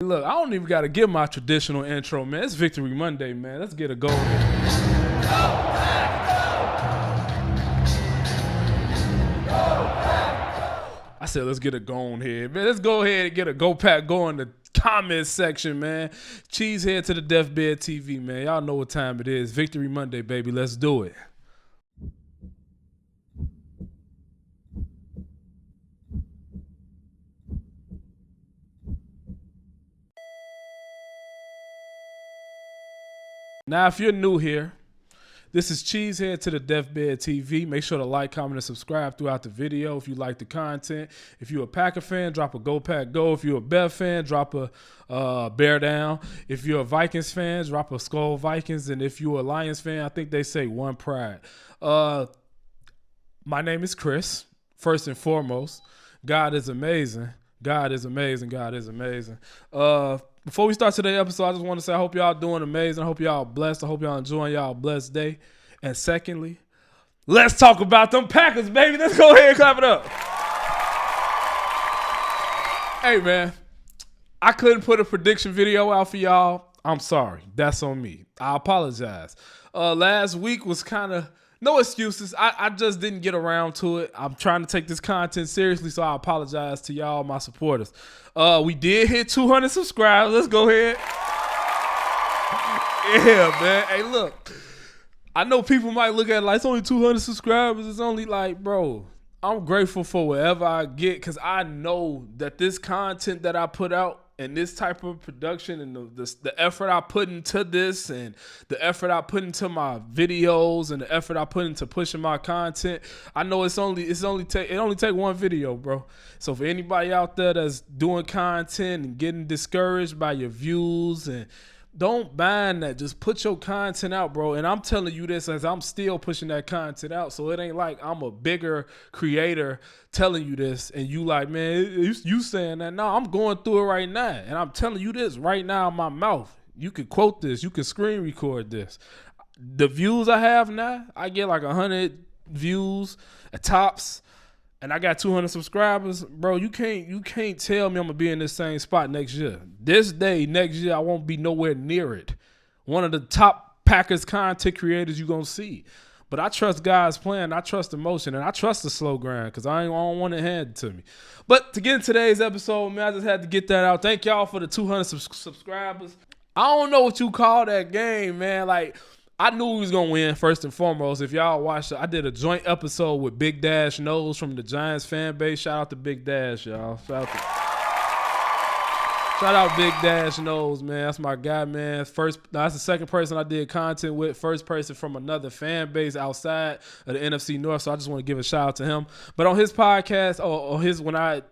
look, I don't even got to give my traditional intro, man. It's Victory Monday, man. Let's get a go. I said, let's get a go on here, man. Let's go ahead and get a go pack go in the comment section, man. CheeseHead to the Deathbed TV, man. Y'all know what time it is. Victory Monday, baby. Let's do it. Now, if you're new here, this is CheeseHead to the Deathbed TV. Make sure to like, comment, and subscribe throughout the video if you like the content. If you're a Packer fan, drop a Go Pack Go. If you're a Bear fan, drop a Bear Down. If you're a Vikings fan, drop a Skull Vikings. And if you're a Lions fan, I think they say One Pride. My name is Chris, first and foremost. God is amazing. God is amazing. God is amazing. Before we start today's episode, I just want to say I hope y'all doing amazing. I hope y'all blessed. I hope y'all enjoying y'all blessed day. And secondly, let's talk about them Packers, baby. Let's go ahead and clap it up. Hey, man, I couldn't put a prediction video out for y'all. I'm sorry. That's on me. I apologize. Last week was kind of no excuses. I just didn't get around to it. I'm trying to take this content seriously, so I apologize to y'all, my supporters. We did hit 200 subscribers. Let's go ahead. Yeah, man. Hey, look. I know people might look at it like it's only 200 subscribers. It's only like, bro, I'm grateful for whatever I get because I know that this content that I put out and this type of production and the effort I put into this and the effort I put into my videos and the effort I put into pushing my content, I know it only take one video, bro. So for anybody out there that's doing content and getting discouraged by your views, and don't mind that. Just put your content out, bro. And I'm telling you this as I'm still pushing that content out. So it ain't like I'm a bigger creator telling you this and you like, man, you saying that. No, I'm going through it right now. And I'm telling you this right now in my mouth. You can quote this. You can screen record this. The views I have now, I get like 100 views at tops. And I got 200 subscribers, bro. You can't tell me I'm gonna be in this same spot next year. This day next year, I won't be nowhere near it. One of the top Packers content creators you gonna see. But I trust God's plan. I trust the motion, and I trust the slow grind because I don't want it handed to me. But to get in today's episode, man, I just had to get that out. Thank y'all for the 200 subscribers. I don't know what you call that game, man. Like, I knew he was going to win, first and foremost. If y'all watched it, I did a joint episode with Big Dash Knows from the Giants fan base. Shout out to Big Dash, y'all. Shout out Big Dash Knows, man. That's my guy, man. That's the second person I did content with. First person from another fan base outside of the NFC North. So I just want to give a shout out to him. But on his podcast, when I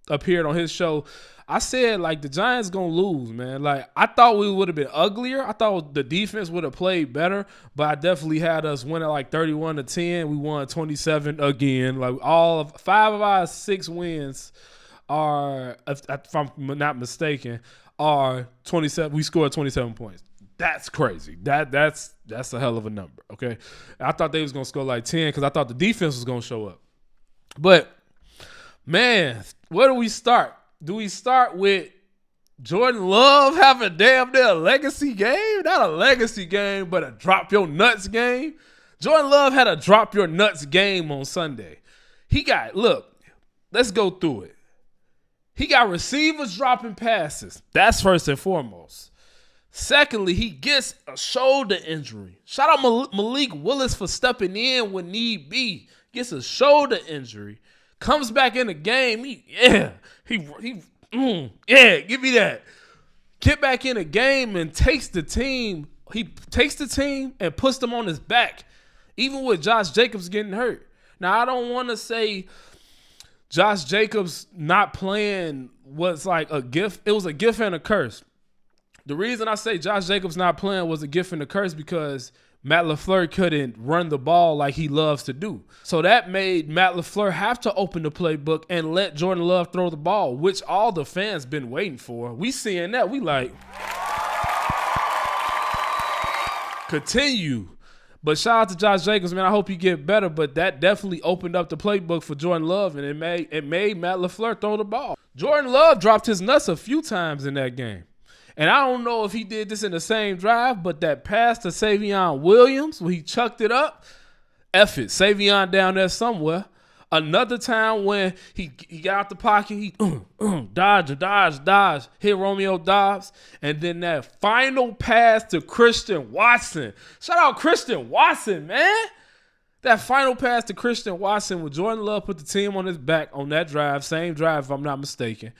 appeared on his show, I said, like, the Giants going to lose, man. Like, I thought we would have been uglier. I thought the defense would have played better, but I definitely had us winning like 31-10. We won 27 again. Like, 5 of our 6 wins are, if I'm not mistaken, are 27. We scored 27 points. That's crazy. That's a hell of a number, okay? I thought they was going to score like 10 because I thought the defense was going to show up. But, man, where do we start? Do we start with Jordan Love having damn near a legacy game? Not a legacy game, but a drop your nuts game. Jordan Love had a drop your nuts game on Sunday. Let's go through it. He got receivers dropping passes. That's first and foremost. Secondly, he gets a shoulder injury. Shout out Malik Willis for stepping in when need be. Gets a shoulder injury. Comes back in the game. Give me that. Get back in the game and takes the team. He takes the team and puts them on his back, even with Josh Jacobs getting hurt. Now, I don't want to say Josh Jacobs not playing was like a gift. It was a gift and a curse. The reason I say Josh Jacobs not playing was a gift and a curse because Matt LaFleur couldn't run the ball like he loves to do. So that made Matt LaFleur have to open the playbook and let Jordan Love throw the ball, which all the fans been waiting for. We seeing that. We like, continue. But shout out to Josh Jacobs, man. I hope he get better. But that definitely opened up the playbook for Jordan Love, and it made Matt LaFleur throw the ball. Jordan Love dropped his nuts a few times in that game. And I don't know if he did this in the same drive, but that pass to Savion Williams, when he chucked it up, F it. Savion down there somewhere. Another time when he got out the pocket, he dodge, hit Romeo Dobbs. And then that final pass to Christian Watson. Shout out Christian Watson, man. That final pass to Christian Watson when Jordan Love put the team on his back on that drive, same drive if I'm not mistaken.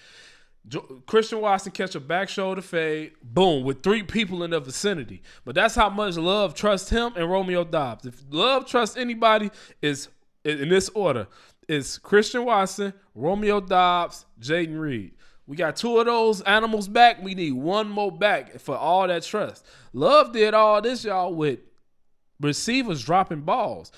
Christian Watson catch a back shoulder fade, boom, with 3 people in the vicinity. But that's how much Love trusts him and Romeo Dobbs. If Love trusts anybody, is in this order. It's Christian Watson, Romeo Dobbs, Jaden Reed. We got 2 of those animals back. We need 1 more back for all that trust. Love did all this, y'all, with receivers dropping balls.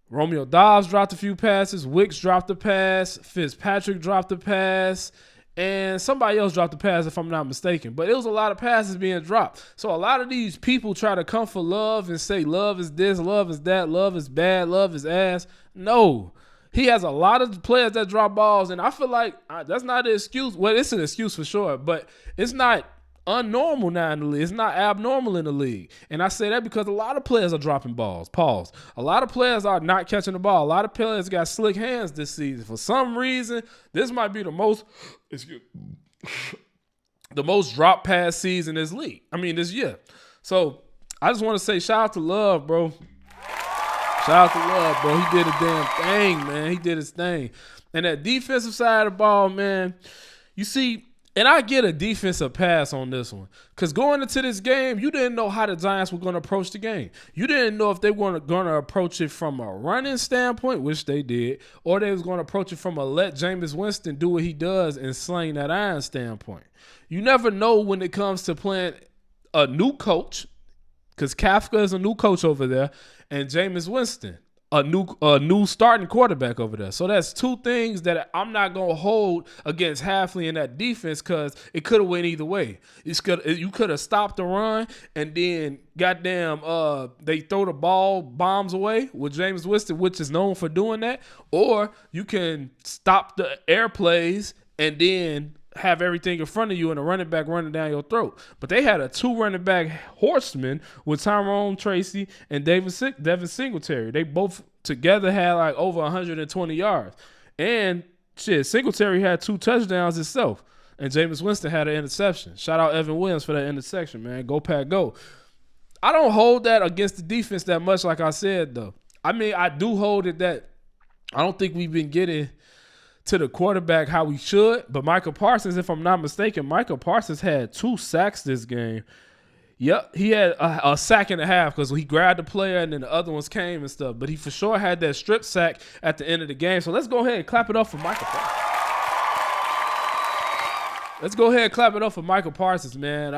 Romeo Dobbs dropped a few passes. Wicks dropped a pass. Fitzpatrick dropped a pass. And somebody else dropped the pass, if I'm not mistaken. But it was a lot of passes being dropped. So a lot of these people try to come for Love and say Love is this, Love is that, Love is bad, Love is ass. No. He has a lot of players that drop balls, and I feel like that's not an excuse. Well, it's an excuse for sure, but it's not unnormal now in the league. It's not abnormal in the league. And I say that because a lot of players are dropping balls. Pause. A lot of players are not catching the ball. A lot of players got slick hands this season. For some reason, this might be the most drop pass season in this league. This year. So I just want to say shout out to Love, bro. Shout out to Love, bro. He did a damn thing, man. He did his thing. And that defensive side of the ball, man, you see, and I get a defensive pass on this one. Because going into this game, you didn't know how the Giants were going to approach the game. You didn't know if they were going to approach it from a running standpoint, which they did, or they was going to approach it from a let Jameis Winston do what he does and sling that iron standpoint. You never know when it comes to playing a new coach, because Kafka is a new coach over there, and Jameis Winston, a new starting quarterback over there. So that's 2 things that I'm not going to hold against Hafley in that defense, because it could have went either way. You could have stopped the run, and then goddamn they throw the bombs away with Jameis Winston, which is known for doing that. Or you can stop the air plays and then have everything in front of you and a running back running down your throat. But they had a 2 running back horsemen with Tyrone Tracy and Devin Singletary. They both together had like over 120 yards. And Singletary had 2 touchdowns himself. And Jameis Winston had an interception. Shout out Evan Williams for that interception, man. Go Pack, go. I don't hold that against the defense that much, like I said, though. I do hold it that I don't think we've been getting to the quarterback how we should. But Michael Parsons, if I'm not mistaken, Michael Parsons had 2 sacks this game. Yep, he had a sack and a half because he grabbed the player and then the other ones came and stuff. But he for sure had that strip sack at the end of the game. So let's go ahead and clap it up for Michael Parsons. Let's go ahead and clap it up for Michael Parsons, man.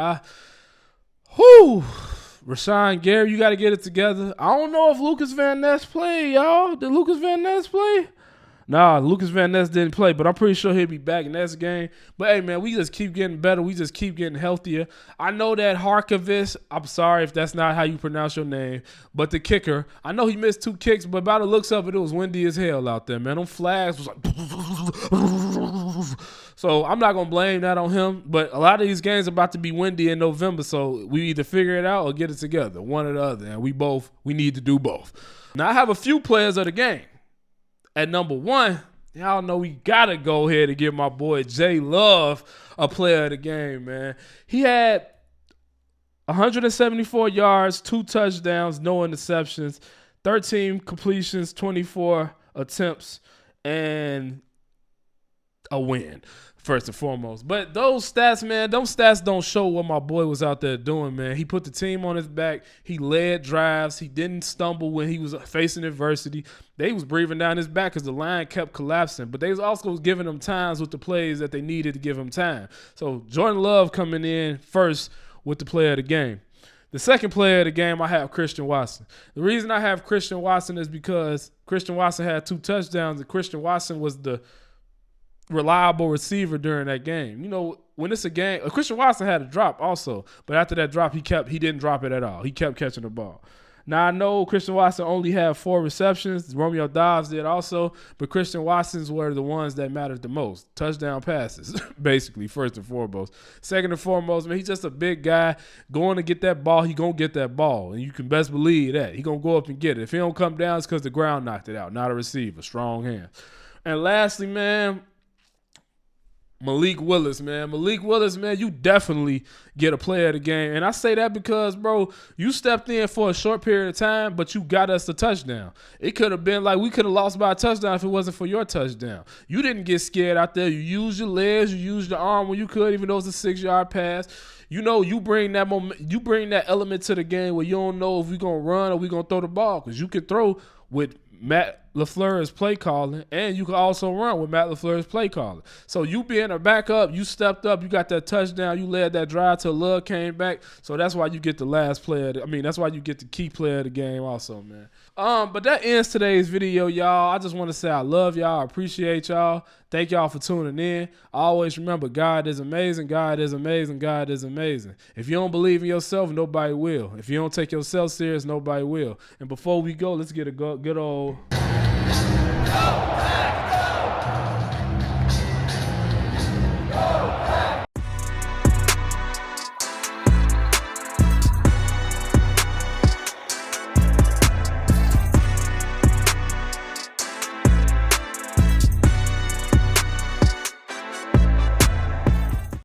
Rashawn Gary, you got to get it together. I don't know if Lucas Van Ness played, y'all. Did Lucas Van Ness play? Nah, Lucas Van Ness didn't play, but I'm pretty sure he'll be back next game. But, hey, man, we just keep getting better. We just keep getting healthier. I know that Harkavis, I'm sorry if that's not how you pronounce your name, but the kicker, I know he missed 2 kicks, but by the looks of it, it was windy as hell out there, man. Them flags was like so I'm not going to blame that on him, but a lot of these games are about to be windy in November, so we either figure it out or get it together, one or the other, and we need to do both. Now, I have a few players of the game. At number 1, y'all know we got to go ahead and give my boy Jay Love a player of the game, man. He had 174 yards, 2 touchdowns, no interceptions, 13 completions, 24 attempts, and a win, first and foremost. But those stats, man, those stats don't show what my boy was out there doing, man. He put the team on his back. He led drives. He didn't stumble when he was facing adversity. They was breathing down his back because the line kept collapsing. But they was also giving him times with the plays that they needed to give him time. So Jordan Love coming in first with the player of the game. The second player of the game, I have Christian Watson. The reason I have Christian Watson is because Christian Watson had 2 touchdowns, and Christian Watson was the reliable receiver during that game. You know, when it's a game, Christian Watson had a drop also, but after that drop, he didn't drop it at all. He kept catching the ball. Now, I know Christian Watson only had 4 receptions. Romeo Dobbs did also, but Christian Watson's were the ones that mattered the most. Touchdown passes, basically, first and foremost. Second and foremost, man, he's just a big guy. Going to get that ball, he going to get that ball, and you can best believe that. He going to go up and get it. If he don't come down, it's because the ground knocked it out, not a receiver. Strong hand. And lastly, man, Malik Willis, man. Malik Willis, man, you definitely get a player of the game. And I say that because, bro, you stepped in for a short period of time, but you got us the touchdown. It could have been like we could have lost by a touchdown if it wasn't for your touchdown. You didn't get scared out there. You used your legs, you used your arm when you could, even though it's a 6-yard pass. You know, you bring that you bring that element to the game where you don't know if we're going to run or we're going to throw the ball, because you could throw with Matt LaFleur's play calling, and you can also run with Matt LaFleur's play calling. So you being a backup, you stepped up, you got that touchdown, you led that drive till Love came back. So that's why you get the last player. That's why you get the key player of the game also, man. But that ends today's video, y'all. I just want to say I love y'all. I appreciate y'all. Thank y'all for tuning in. Always remember, God is amazing. God is amazing. God is amazing. If you don't believe in yourself, nobody will. If you don't take yourself serious, nobody will. And before we go, let's get a good old... Go back!